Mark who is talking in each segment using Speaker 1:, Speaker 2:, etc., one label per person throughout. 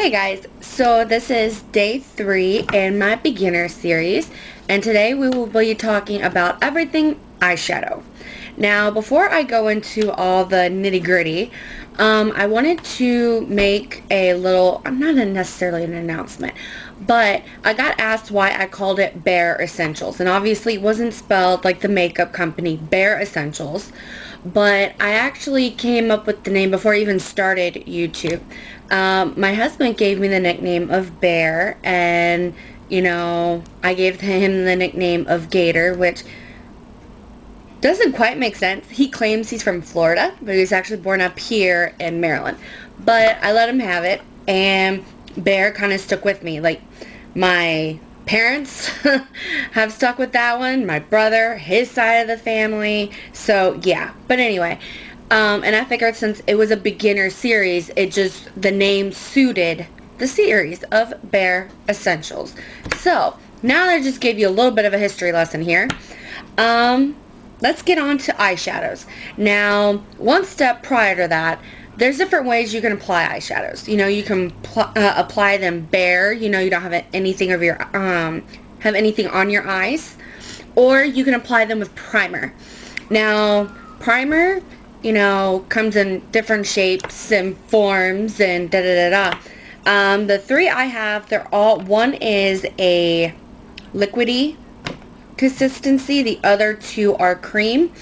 Speaker 1: Hey guys, so this is day 3 in my beginner series, and today we will be talking about everything eyeshadow. Now, before I go into all the nitty-gritty, I wanted to make a little, not necessarily an announcement, but I got asked why I called it Bare Essentials, and obviously it wasn't spelled like the makeup company Bare Essentials, but I actually came up with the name before I even started YouTube. My husband gave me the nickname of Bear, and I gave him the nickname of Gator, which doesn't quite make sense. He claims he's from Florida, but he was actually born up here in Maryland. But I let him have it, and Bear kind of stuck with me. Like, my parents have stuck with that one, my brother, his side of the family, so yeah. But anyway, and I figured since it was a beginner series, the name suited the series of Bare Essentials. So now that I just gave you a little bit of a history lesson here, let's get on to eyeshadows. Now, one step prior to that, there's different ways you can apply eyeshadows. You can apply them bare. You don't have anything have anything on your eyes, or you can apply them with primer. Now, primer, comes in different shapes and forms and the 3 I have, one is a liquidy consistency, the other 2 are cream.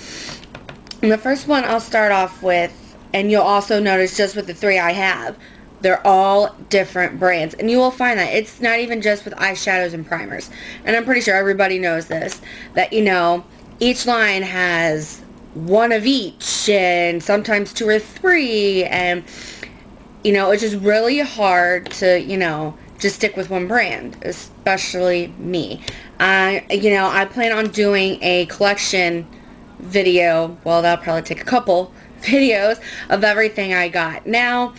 Speaker 1: And the first one I'll start off with, and you'll also notice just with the 3 I have, they're all different brands. And you will find that it's not even just with eyeshadows and primers. And I'm pretty sure everybody knows this, that, each line has one of each, and sometimes 2 or 3, and, it's just really hard to, just stick with one brand, especially me. I plan on doing a collection video. Well, that'll probably take a couple videos of everything I got. Now,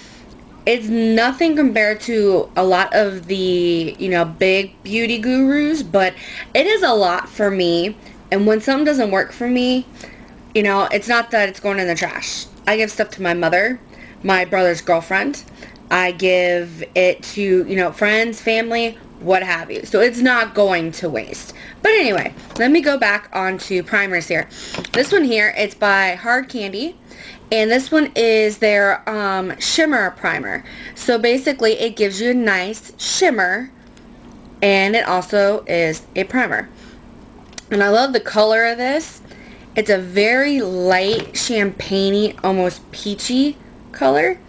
Speaker 1: it's nothing compared to a lot of the, big beauty gurus, but it is a lot for me. And when something doesn't work for me, it's not that it's going in the trash. I give stuff to my mother, my brother's girlfriend. I give it to, friends, family, what have you. So it's not going to waste. But anyway, let me go back onto primers here. This one here, it's by Hard Candy. And this one is their Shimmer primer. So basically, it gives you a nice shimmer. And it also is a primer. And I love the color of this. It's a very light, champagne-y, almost peachy color.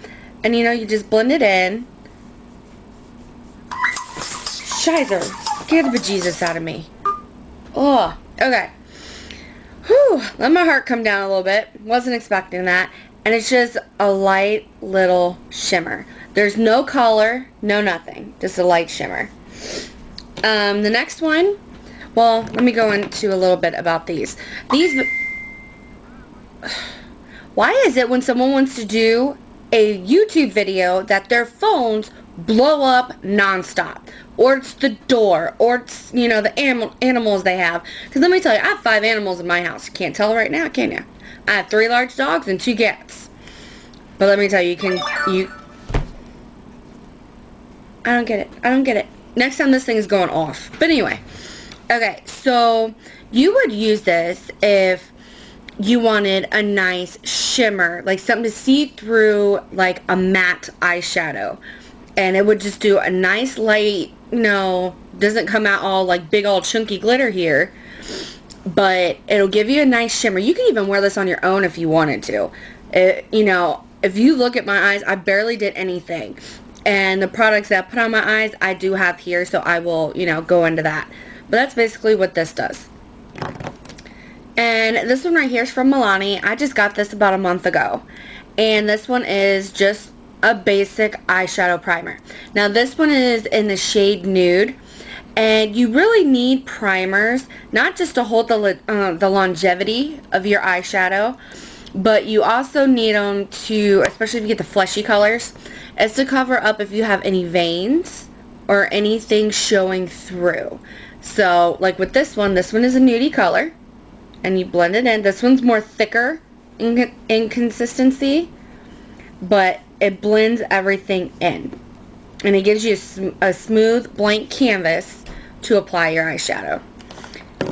Speaker 1: And you just blend it in. Shizer, scared the bejesus out of me. Oh, okay. Whew, let my heart come down a little bit. Wasn't expecting that. And it's just a light little shimmer. There's no color, no nothing. Just a light shimmer. The next one, well, let me go into a little bit about these. Why is it when someone wants to do a YouTube video that their phones blow up nonstop? Or it's the door, or it's, the animals they have. Because let me tell you, I have 5 animals in my house. You can't tell right now, can you? I have 3 large dogs and 2 cats. But let me tell you, I don't get it. Next time this thing is going off. But anyway. Okay, so you would use this if you wanted a nice shimmer, like something to see through, like a matte eyeshadow. And it would just do a nice light, doesn't come out all like big old chunky glitter here, but it'll give you a nice shimmer. You can even wear this on your own if you wanted to. If you look at my eyes, I barely did anything. And the products that I put on my eyes, I do have here, so I will, go into that. But that's basically what this does. And this one right here is from Milani. I just got this about a month ago. And this one is just a basic eyeshadow primer. Now this one is in the shade Nude, and you really need primers not just to hold the longevity of your eyeshadow, but you also need them to, especially if you get the fleshy colors, is to cover up if you have any veins or anything showing through. So like with this one is a nudie color, and you blend it in. This one's more thicker in consistency, but it blends everything in. and it gives you a smooth blank canvas to apply your eyeshadow.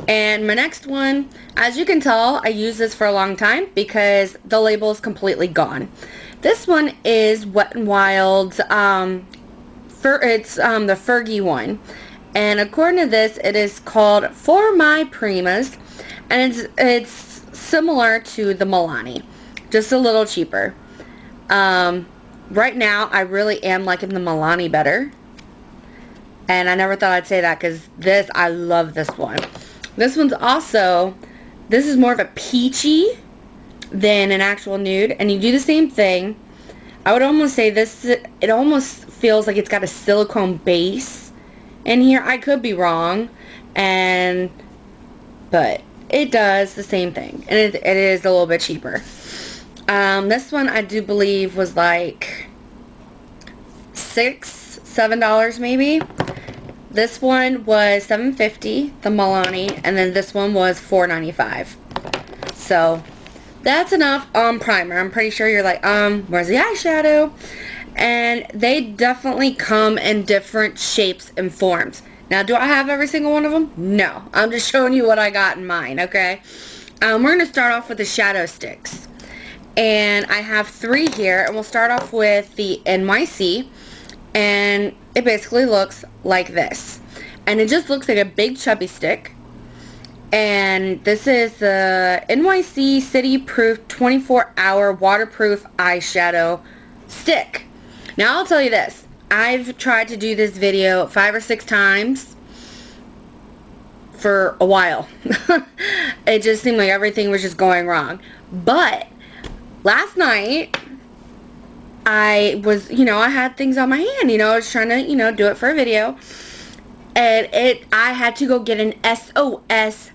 Speaker 1: And my next one, as you can tell, I use this for a long time because the label is completely gone. This one is Wet n Wild's, it's the Fergie one. And according to this, it is called For My Primas. And it's similar to the Milani, just a little cheaper. Right now, I really am liking the Milani better. And I never thought I'd say that because I love this one. This one's also, this is more of a peachy than an actual nude. And you do the same thing. I would almost say this, it almost feels like it's got a silicone base in here. I could be wrong. But it does the same thing. And it is a little bit cheaper. This one I do believe was like $7 maybe. This one was $7.50, the Milani, and then this one was $4.95. So that's enough on primer. I'm pretty sure you're like, where's the eyeshadow? And they definitely come in different shapes and forms. Now, do I have every single one of them? No. I'm just showing you what I got in mine, okay? We're going to start off with the shadow sticks. And I have 3 here, and we'll start off with the NYC. And it basically looks like this. And it just looks like a big chubby stick. And this is the NYC City Proof 24-hour waterproof eyeshadow stick. Now I'll tell you this. I've tried to do this video 5 or 6 times for a while. It just seemed like everything was just going wrong. But last night, I was, I had things on my hand, I was trying to, do it for a video. And I had to go get an SOS,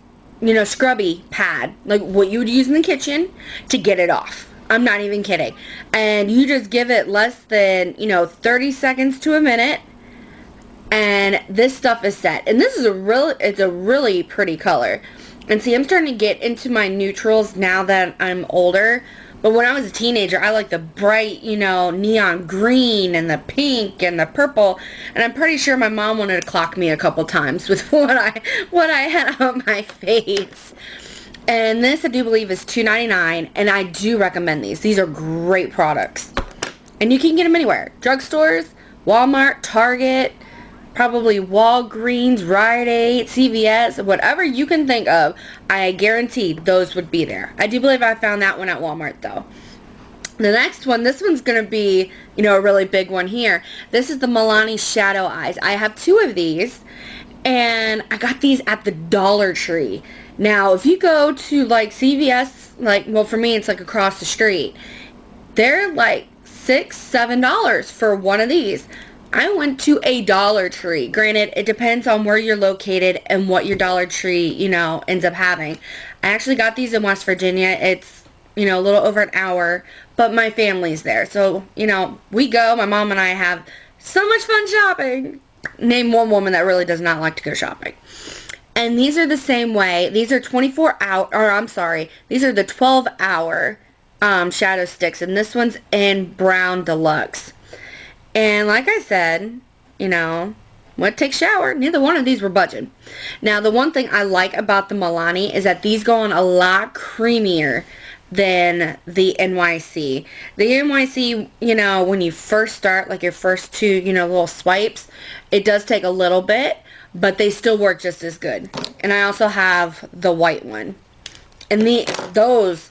Speaker 1: scrubby pad, like what you would use in the kitchen to get it off. I'm not even kidding. And you just give it less than, 30 seconds to a minute. And this stuff is set. And this is it's a really pretty color. And see, I'm starting to get into my neutrals now that I'm older. But when I was a teenager, I liked the bright, neon green and the pink and the purple. And I'm pretty sure my mom wanted to clock me a couple times with what I had on my face. And this, I do believe, is $2.99. And I do recommend these. These are great products. And you can get them anywhere. Drugstores, Walmart, Target, probably Walgreens, Rite Aid, CVS, whatever you can think of. I guarantee those would be there. I do believe I found that one at Walmart, though. The next one, this one's going to be, a really big one here. This is the Milani Shadow Eyes. I have 2 of these. And I got these at the Dollar Tree. Now, if you go to, like, CVS, for me, it's, like, across the street. They're, like, $6, $7 for one of these. I went to a Dollar Tree. Granted, it depends on where you're located and what your Dollar Tree, ends up having. I actually got these in West Virginia. It's, a little over an hour, but my family's there. So, we go. My mom and I have so much fun shopping. Name one woman that really does not like to go shopping. And these are the same way. These are 24-hour, these are the 12-hour shadow sticks. And this one's in Brown Deluxe. And like I said, what takes shower? Neither one of these were budging. Now, the one thing I like about the Milani is that these go on a lot creamier than the NYC. The NYC, when you first start, like your first 2, little swipes, it does take a little bit, but they still work just as good. And I also have the white one. And those,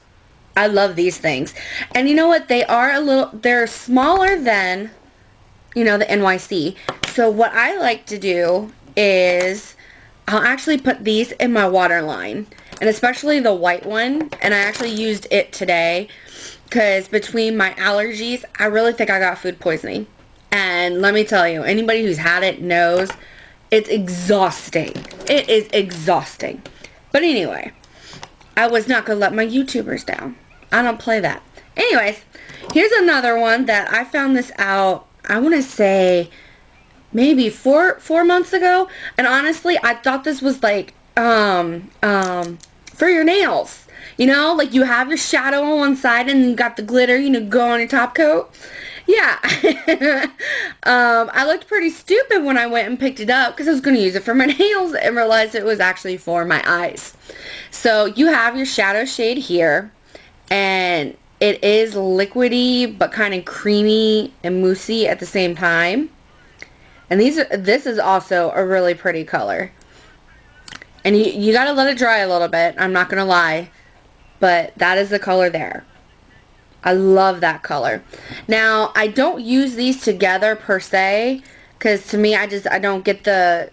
Speaker 1: I love these things. And you know what? They're smaller than, the NYC. So what I like to do is I'll actually put these in my waterline. And especially the white one. And I actually used it today because between my allergies, I really think I got food poisoning. And let me tell you, anybody who's had it knows it's exhausting. It is exhausting. But anyway, I was not going to let my YouTubers down. I don't play that. Anyways, here's another one that I found this out, I want to say maybe four months ago. And honestly, I thought this was like for your nails. Like you have your shadow on one side and you got the glitter, go on your top coat. Yeah. I looked pretty stupid when I went and picked it up because I was going to use it for my nails and realized it was actually for my eyes. So you have your shadow shade here, and it is liquidy but kind of creamy and moussey at the same time. And this is also a really pretty color. And you got to let it dry a little bit, I'm not going to lie, but that is the color there. I love that color. Now, I don't use these together per se, because to me, I don't get the,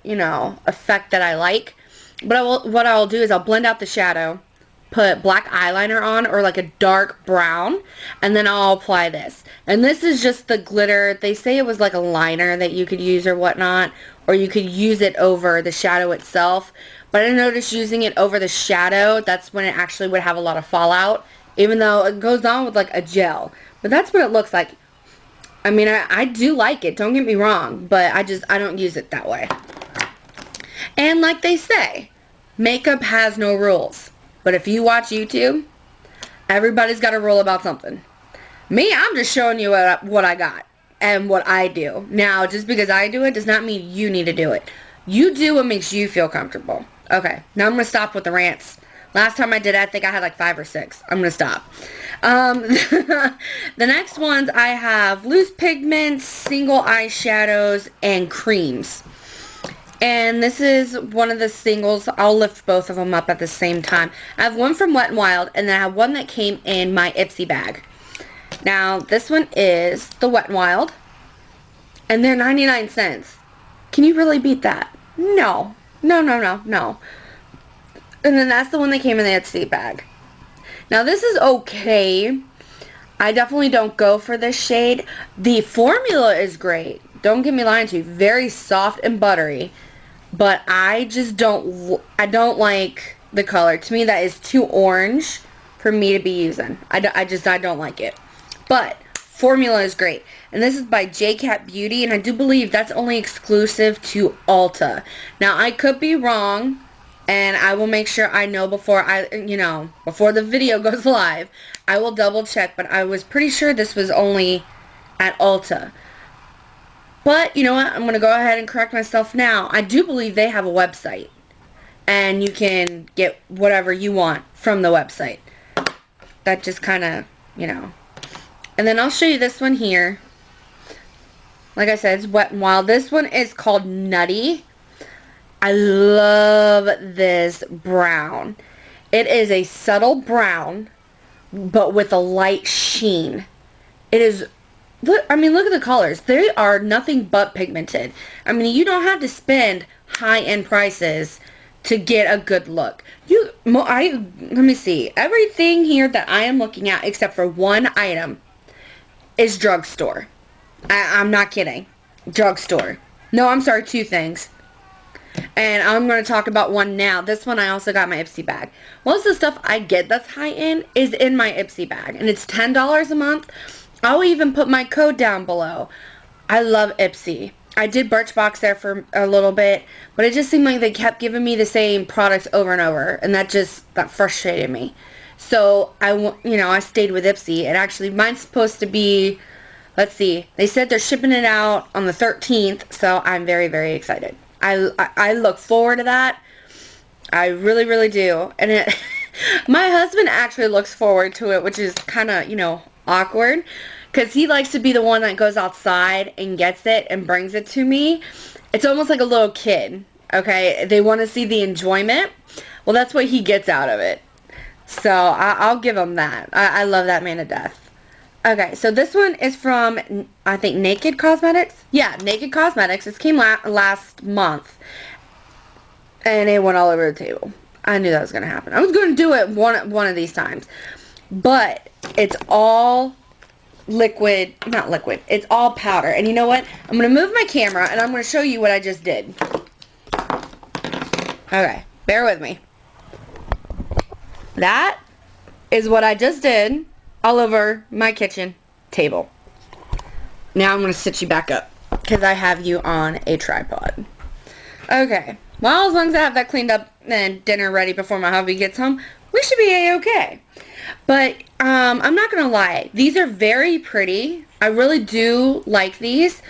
Speaker 1: effect that I like. But what I'll do is I'll blend out the shadow, put black eyeliner on, or like a dark brown, and then I'll apply this. And this is just the glitter. They say it was like a liner that you could use or whatnot, or you could use it over the shadow itself. But I noticed using it over the shadow, that's when it actually would have a lot of fallout. Even though it goes on with like a gel. But that's what it looks like. I mean, I do like it. Don't get me wrong. But I don't use it that way. And like they say, makeup has no rules. But if you watch YouTube, everybody's got a rule about something. Me, I'm just showing you what I got. And what I do. Now, just because I do it does not mean you need to do it. You do what makes you feel comfortable. Okay, now I'm going to stop with the rants. Last time I did it, I think I had like 5 or 6. I'm going to stop. The next ones I have loose pigments, single eyeshadows, and creams. And this is one of the singles. I'll lift both of them up at the same time. I have one from Wet n Wild, and then I have one that came in my Ipsy bag. Now, this one is the Wet n Wild, and they're 99 cents. Can you really beat that? No. No, no, no, no. And then that's the one that came in the Ipsy bag. Now this is okay. I definitely don't go for this shade. The formula is great. Don't get me lying to you. Very soft and buttery. But I just don't like the color. To me that is too orange for me to be using. I don't like it. But formula is great. And this is by J.CatBeauty. And I do believe that's only exclusive to Ulta. Now I could be wrong. And I will make sure I know before before the video goes live. I will double check, but I was pretty sure this was only at Ulta. But, you know what? I'm going to go ahead and correct myself now. I do believe they have a website. And you can get whatever you want from the website. That just kind of, And then I'll show you this one here. Like I said, it's Wet n Wild. This one is called Nutty. I love this brown. It is a subtle brown, but with a light sheen. It is, look at the colors. They are nothing but pigmented. I mean, you don't have to spend high-end prices to get a good look. Let me see. Everything here that I am looking at, except for one item, is drugstore. I'm not kidding. Drugstore. No, I'm sorry, 2 things. And I'm going to talk about one now. This one I also got my Ipsy bag. Most of the stuff I get that's high-end is in my Ipsy bag. And it's $10 a month. I'll even put my code down below. I love Ipsy. I did Birchbox there for a little bit. But it just seemed like they kept giving me the same products over and over. And that frustrated me. So, I stayed with Ipsy. And actually, mine's supposed to be, let's see. They said they're shipping it out on the 13th. So, I'm very, very excited. I look forward to that. I really, really do. And my husband actually looks forward to it, which is kind of, awkward. Because he likes to be the one that goes outside and gets it and brings it to me. It's almost like a little kid, okay? They want to see the enjoyment. Well, that's what he gets out of it. So, I'll give him that. I love that man to death. Okay, so this one is from, I think, Naked Cosmetics? Yeah, Naked Cosmetics. This came last month. And it went all over the table. I knew that was going to happen. I was going to do it one of these times. But it's all liquid. Not liquid. It's all powder. And you know what? I'm going to move my camera and I'm going to show you what I just did. Okay, bear with me. That is what I just did. All over my kitchen table. Now I'm going to sit you back up because I have you on a tripod. Okay. Well, as long as I have that cleaned up and dinner ready before my hubby gets home, we should be a-okay. But I'm not going to lie. These are very pretty. I really do like these.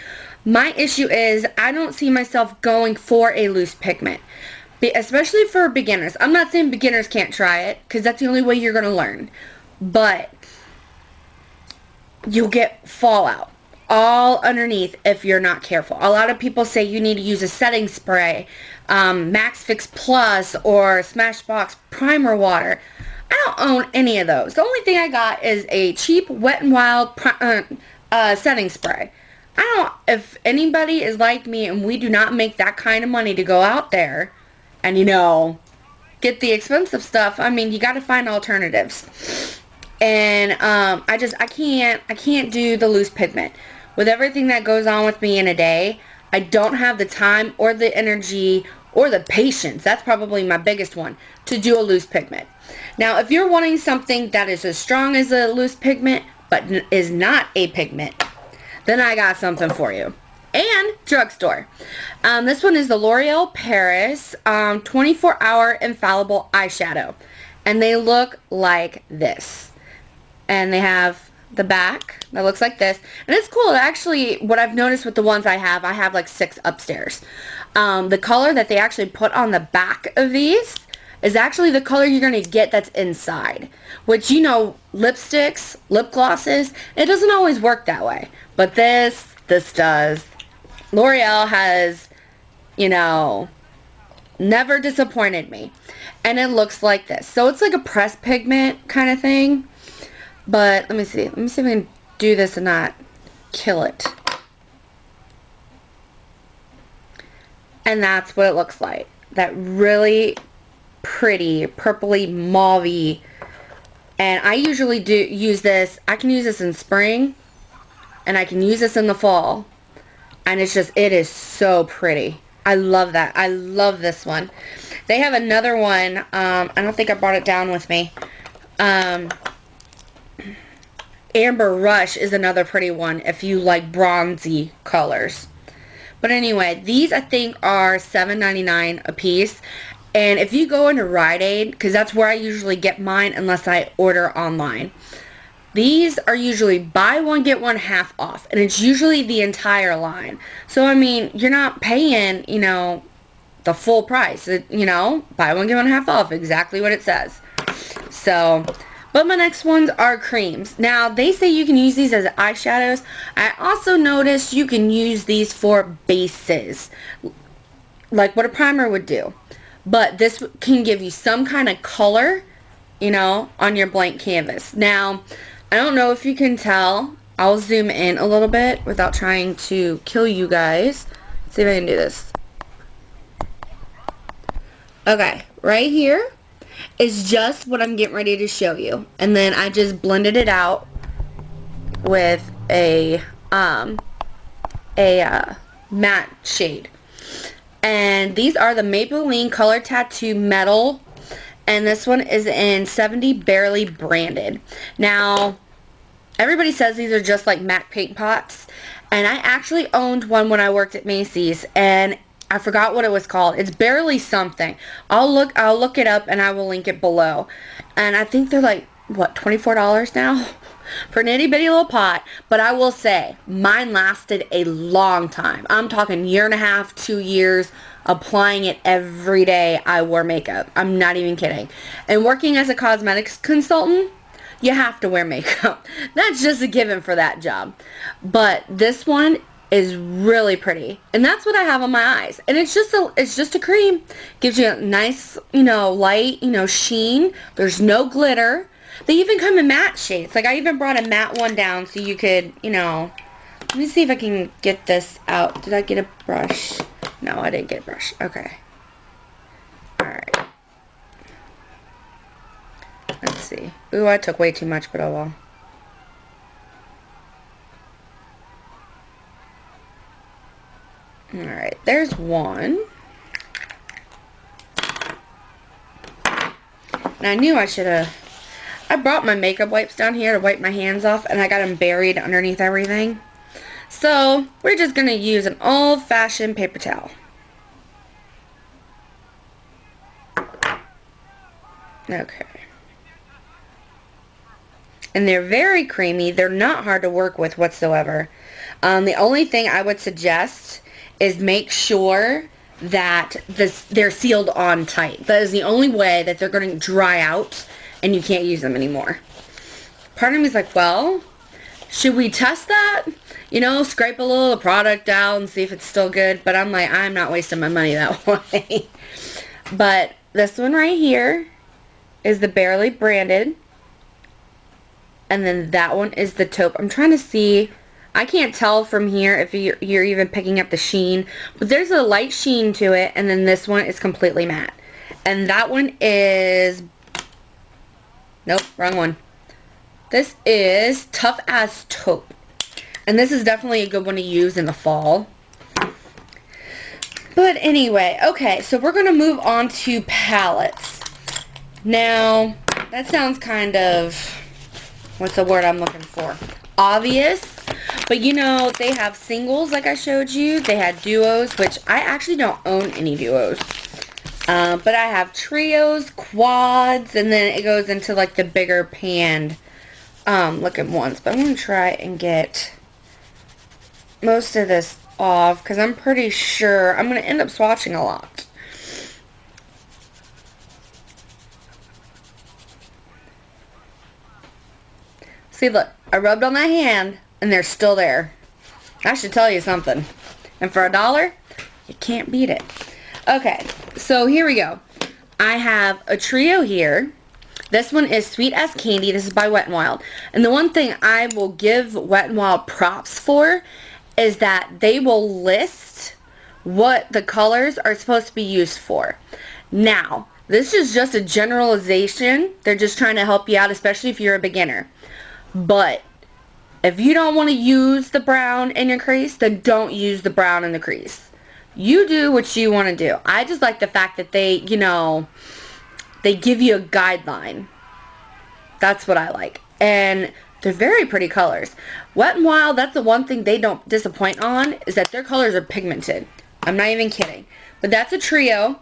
Speaker 1: My issue is I don't see myself going for a loose pigment. Especially for beginners. I'm not saying beginners can't try it, because that's the only way you're going to learn. But you'll get fallout all underneath if you're not careful. A lot of people say you need to use a setting spray, Max Fix Plus, or Smashbox Primer Water. I don't own any of those. The only thing I got is a cheap Wet n Wild setting spray. If anybody is like me and we do not make that kind of money to go out there and, you know, get the expensive stuff, I mean, you got to find alternatives. And I can't do the loose pigment. With everything that goes on with me in a day, I don't have the time or the energy or the patience, that's probably my biggest one, to do a loose pigment. Now, if you're wanting something that is as strong as a loose pigment, but is not a pigment, then I got something for you. And drugstore. This one is the L'Oreal Paris 24-hour infallible eyeshadow. And they look like this. And they have the back that looks like this. And it's cool. Actually, what I've noticed with the ones I have like 6 upstairs. The color that they actually put on the back of these is actually the color you're going to get that's inside. Which, you know, lipsticks, lip glosses, it doesn't always work that way. But this does. L'Oreal has, you know, never disappointed me. And it looks like this. So it's like a pressed pigment kind of thing. But let me see. Let me see if I can do this and not kill it. And that's what it looks like. That really pretty purpley mauve-y. And I usually do use this. I can use this in spring. And I can use this in the fall. And it's just, it is so pretty. I love that. I love this one. They have another one. I don't think I brought it down with me. Amber Rush is another pretty one if you like bronzy colors. But anyway, these I think are $7.99 a piece. And if you go into Rite Aid, because that's where I usually get mine unless I order online. These are usually buy one, get one half off. And it's usually the entire line. So, I mean, you're not paying, you know, the full price. You know, buy one, get one half off. Exactly what it says. So, but my next ones are creams. Now, they say you can use these as eyeshadows. I also noticed you can use these for bases. Like what a primer would do. But this can give you some kind of color, you know, on your blank canvas. Now, I don't know if you can tell. I'll zoom in a little bit without trying to kill you guys. Let's see if I can do this. Okay, right here is just what I'm getting ready to show you. And then I just blended it out with a matte shade. And these are the Maybelline Color Tattoo Metal. And this one is in 70 Barely Branded. Now, everybody says these are just like MAC paint pots. And I actually owned one when I worked at Macy's. And I forgot what it was called. It's Barely something. I'll look it up and I will link it below. And I think they're like, what, $24 now? For an itty bitty little pot. But I will say, mine lasted a long time. I'm talking 1.5 to 2 years. Applying it every day I wore makeup. I'm not even kidding. And working as a cosmetics consultant, you have to wear makeup. That's just a given for that job. But this one is really pretty. And that's what I have on my eyes. And it's just a cream. Gives you a nice, you know, light, you know, sheen. There's no glitter. They even come in matte shades. Like I even brought a matte one down so you could, you know, let me see if I can get this out. Did I get a brush? No, I didn't get a brush. Okay. Alright. Let's see. Ooh, I took way too much, but oh well. Alright, there's one. And I knew I should have... I brought my makeup wipes down here to wipe my hands off, and I got them buried underneath everything. So, we're just going to use an old-fashioned paper towel. Okay. and they're very creamy. They're not hard to work with whatsoever. The only thing I would suggest is make sure that they're sealed on tight. That is the only way that they're going to dry out and you can't use them anymore. Part of me is like, well, should we test that? You know, scrape a little of the product out and see if it's still good. But I'm like, I'm not wasting my money that way. But this one right here is the Barely Branded. And then that one is the taupe. I'm trying to see. I can't tell from here if you're even picking up the sheen. But there's a light sheen to it. And then this one is completely matte. And that one is... Nope, wrong one. This is Tough as Taupe. And this is definitely a good one to use in the fall. But anyway, okay, so we're going to move on to palettes. Now, that sounds kind of, what's the word I'm looking for? Obvious. But you know, they have singles like I showed you. They had duos, which I actually don't own any duos. But I have trios, quads, and then it goes into like the bigger panned looking ones. But I'm going to try and get most of this off because I'm pretty sure I'm going to end up swatching a lot. See, look, I rubbed on that hand and they're still there. I should tell you something. And for $1, you can't beat it. Okay, so here we go. I have a trio here. This one is Sweet as Candy. This is by Wet n Wild. And the one thing I will give Wet n Wild props for is that they will list what the colors are supposed to be used for. Now, this is just a generalization. They're just trying to help you out, especially if you're a beginner. But if you don't want to use the brown in your crease, then don't use the brown in the crease. You do what you want to do. I just like the fact that they, you know, they give you a guideline. That's what I like. And they're very pretty colors. Wet n Wild, that's the one thing they don't disappoint on, is that their colors are pigmented. I'm not even kidding. But that's a trio.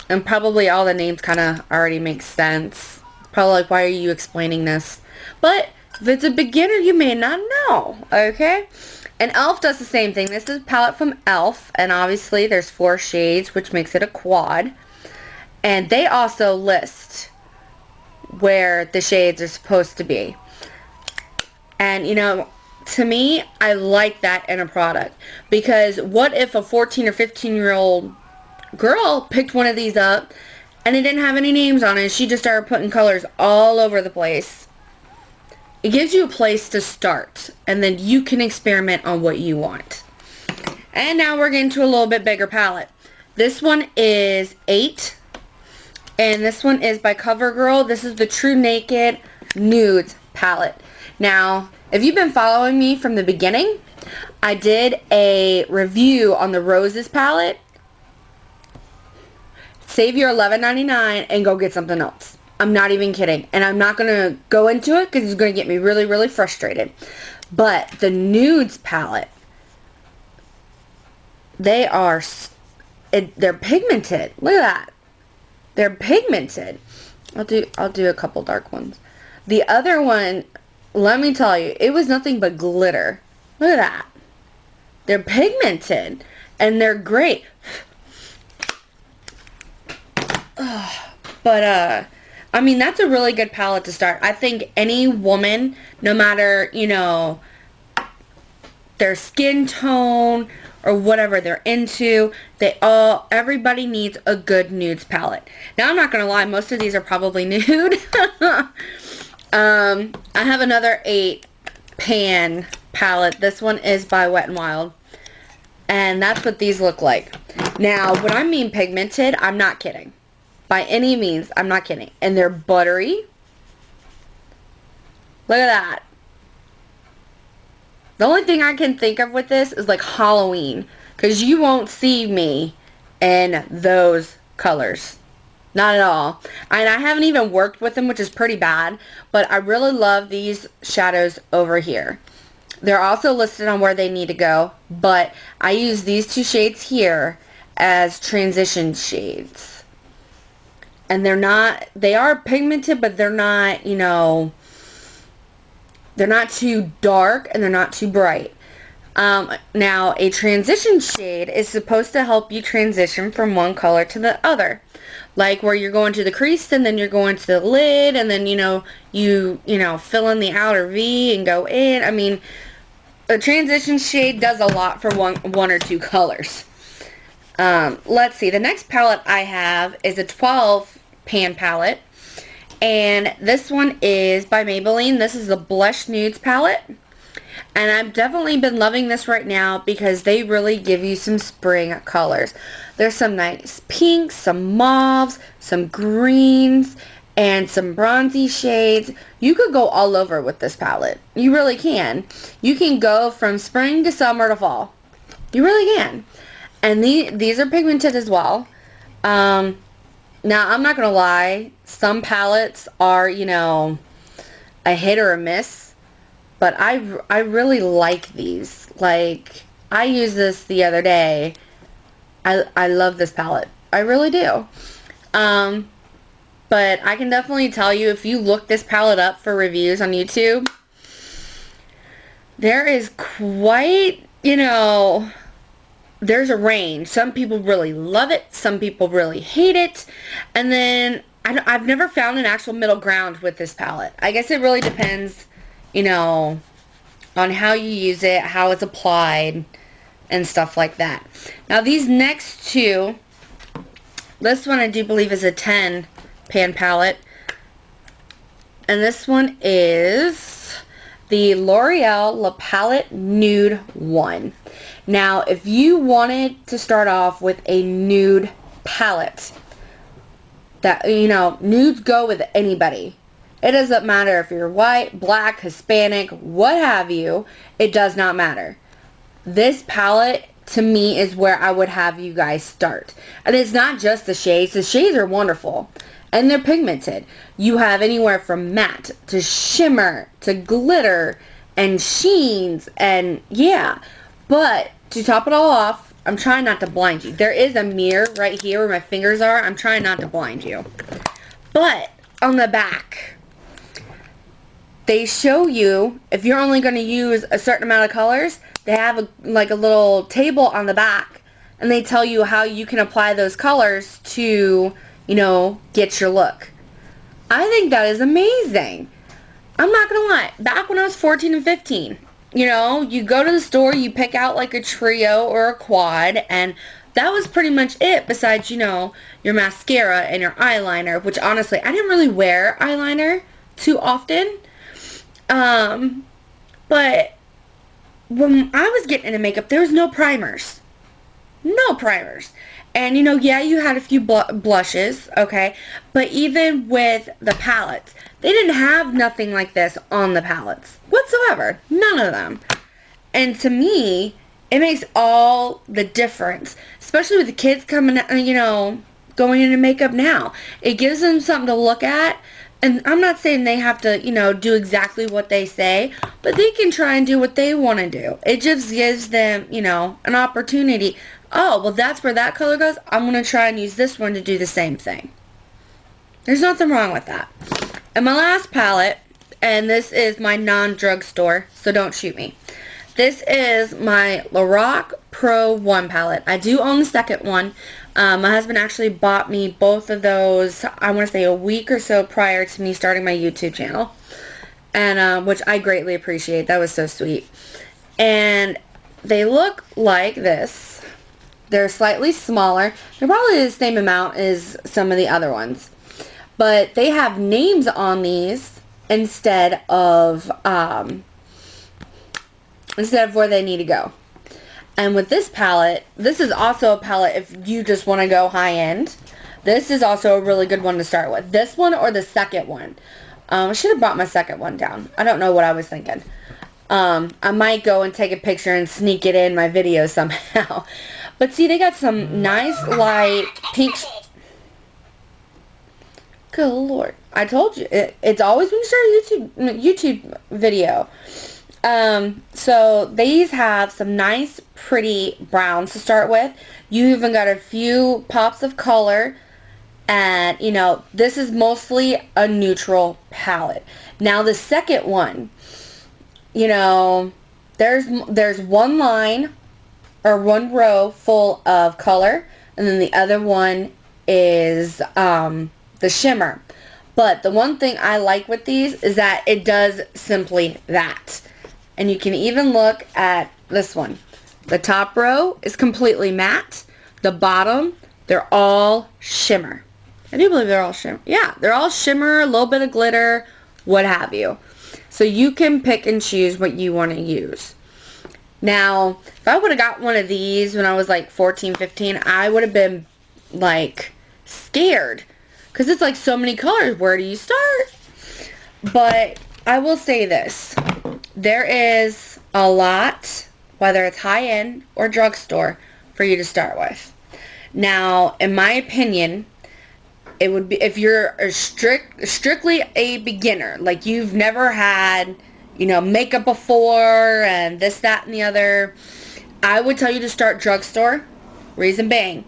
Speaker 1: And probably all the names kind of already make sense. Probably like, why are you explaining this? But if it's a beginner, you may not know. Okay? And e.l.f. does the same thing. This is a palette from e.l.f. And obviously there's 4 shades, which makes it a quad. And they also list where the shades are supposed to be. And, you know, to me, I like that in a product. Because what if a 14 or 15-year-old girl picked one of these up and it didn't have any names on it? She just started putting colors all over the place. It gives you a place to start. And then you can experiment on what you want. And now we're getting to a little bit bigger palette. This one is 8. And this one is by CoverGirl. This is the TruNaked Nudes palette. Now, if you've been following me from the beginning, I did a review on the Roses palette. Save your $11.99 and go get something else. I'm not even kidding. And I'm not going to go into it because it's going to get me really, really frustrated. But the Nudes palette, they're pigmented. Look at that. They're pigmented. I'll do a couple dark ones. The other one, let me tell you, it was nothing but glitter. Look at that. They're pigmented and they're great. But I mean, that's a really good palette to start. I think any woman, no matter, you know, their skin tone or whatever they're into, everybody needs a good nudes palette. Now, I'm not going to lie, most of these are probably nude. I have another 8 pan palette. This one is by Wet n Wild. And that's what these look like. Now, when I mean pigmented, I'm not kidding. By any means, I'm not kidding. And they're buttery. Look at that. The only thing I can think of with this is like Halloween. Because you won't see me in those colors. Not at all. And I haven't even worked with them, which is pretty bad. But I really love these shadows over here. They're also listed on where they need to go. But I use these 2 shades here as transition shades. And they are pigmented, but they're not, you know, They're not too dark and they're not too bright. Now, a transition shade is supposed to help you transition from one color to the other. Like where you're going to the crease and then you're going to the lid and then, you fill in the outer V and go in. I mean, a transition shade does a lot for one or two colors. Let's see. The next palette I have is a 12 pan palette. And this one is by Maybelline. This is the Blush Nudes palette. And I've definitely been loving this right now because they really give you some spring colors. There's some nice pinks, some mauves, some greens, and some bronzy shades. You could go all over with this palette. You really can. You can go from spring to summer to fall. You really can. And these are pigmented as well. Now, I'm not going to lie. Some palettes are, a hit or a miss. But I really like these. Like, I used this the other day. I love this palette. I really do. But I can definitely tell you, if you look this palette up for reviews on YouTube, there is quite, there's a range. Some people really love it. Some people really hate it. And then, I've never found an actual middle ground with this palette. I guess it really depends, on how you use it, how it's applied, and stuff like that. Now, these next two, this one I do believe is a 10 pan palette. And this one is the L'Oreal La Palette Nude 1. Now, if you wanted to start off with a nude palette, that, nudes go with anybody. It doesn't matter if you're white, black, Hispanic, what have you. It does not matter. This palette, to me, is where I would have you guys start. And it's not just the shades. The shades are wonderful. And they're pigmented. You have anywhere from matte to shimmer to glitter and sheens. And yeah. But to top it all off, I'm trying not to blind you. There is a mirror right here where my fingers are. I'm trying not to blind you. But on the back, they show you, if you're only going to use a certain amount of colors, they have a little table on the back, and they tell you how you can apply those colors to, get your look. I think that is amazing. I'm not going to lie. Back when I was 14 and 15, you go to the store, you pick out like a trio or a quad, and that was pretty much it besides, your mascara and your eyeliner, which honestly, I didn't really wear eyeliner too often. But when I was getting into makeup, there was no primers. No primers. And, yeah, you had a few blushes, okay? But even with the palettes, they didn't have nothing like this on the palettes whatsoever. None of them. And to me, it makes all the difference, especially with the kids coming, going into makeup now. It gives them something to look at. And I'm not saying they have to, do exactly what they say, but they can try and do what they want to do. It just gives them, an opportunity. Oh, well, that's where that color goes. I'm going to try and use this one to do the same thing. There's nothing wrong with that. And my last palette, and this is my non-drugstore, so don't shoot me. This is my Lorac Pro 1 palette. I do own the second one. My husband actually bought me both of those, I want to say a week or so prior to me starting my YouTube channel. And which I greatly appreciate. That was so sweet. And they look like this. They're slightly smaller. They're probably the same amount as some of the other ones. But they have names on these instead of where they need to go. And with this palette, this is also a palette if you just want to go high end. This is also a really good one to start with. This one or the second one. I should have brought my second one down. I don't know what I was thinking. I might go and take a picture and sneak it in my video somehow. But see, they got some nice light pink. Good Lord. I told you. It's always when you start a YouTube video. So these have some nice pretty browns to start with. You even got a few pops of color, and this is mostly a neutral palette. Now the second one, you know, there's one line or one row full of color, and then the other one is the shimmer. But the one thing I like with these is that it does simply that. And you can even look at this one. The top row is completely matte. The bottom, they're all shimmer. I do believe they're all shimmer. Yeah, they're all shimmer, a little bit of glitter, what have you. So you can pick and choose what you want to use. Now, if I would have got one of these when I was like 14, 15, I would have been like scared. Because it's like so many colors. Where do you start? But I will say this. There is a lot, whether it's high-end or drugstore, for you to start with. Now, in my opinion, it would be, if you're a strictly a beginner, like you've never had, you know, makeup before and this, that, and the other, I would tell you to start drugstore. Reason being,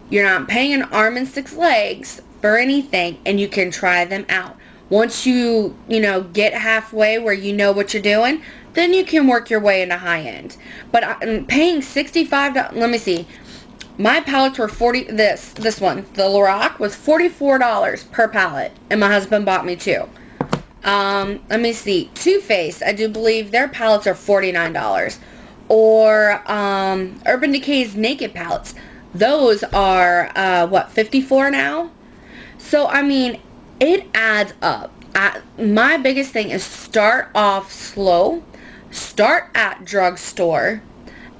Speaker 1: you're not paying an arm and 6 legs for anything, and you can try them out. Once you know, get halfway where you know what you're doing, then you can work your way into high end. But I'm paying $65, let me see. My palettes were this one, the Lorac, was $44 per palette, and my husband bought me 2. Let me see. Too Faced, I do believe their palettes are $49. Or Urban Decay's Naked palettes. Those are what, $54 now? So I mean, it adds up. My biggest thing is start off slow, start at drugstore,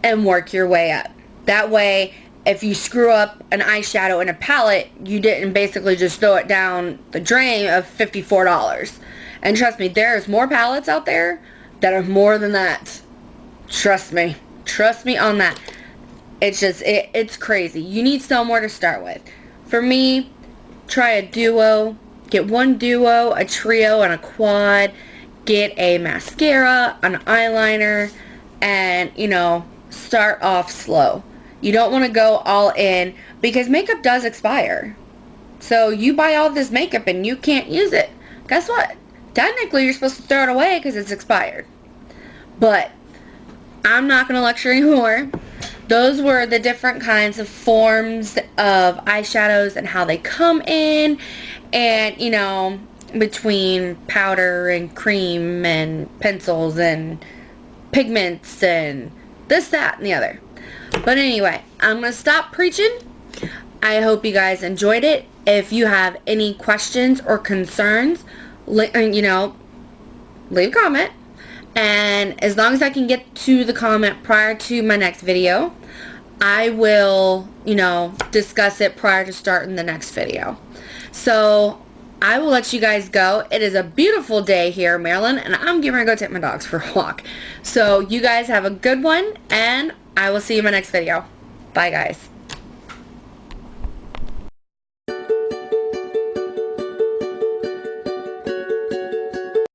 Speaker 1: and work your way up. That way, if you screw up an eyeshadow in a palette, you didn't basically just throw it down the drain of $54. And trust me, there's more palettes out there that are more than that. Trust me. Trust me on that. It's just, it's crazy. You need somewhere to start with. For me, try a duo. Get one duo, a trio, and a quad. Get a mascara, an eyeliner, and, you know, start off slow. You don't want to go all in because makeup does expire. So you buy all this makeup and you can't use it. Guess what? Technically, you're supposed to throw it away because it's expired. But I'm not going to lecture anymore. Those were the different kinds of forms of eyeshadows and how they come in. And, you know, between powder and cream and pencils and pigments and this, that, and the other. But anyway, I'm going to stop preaching. I hope you guys enjoyed it. If you have any questions or concerns, you know, leave a comment. And as long as I can get to the comment prior to my next video, I will, you know, discuss it prior to starting the next video. So I will let you guys go. It is a beautiful day here in Maryland, and I'm getting ready to go take my dogs for a walk. So you guys have a good one, and I will see you in my next video. Bye, guys.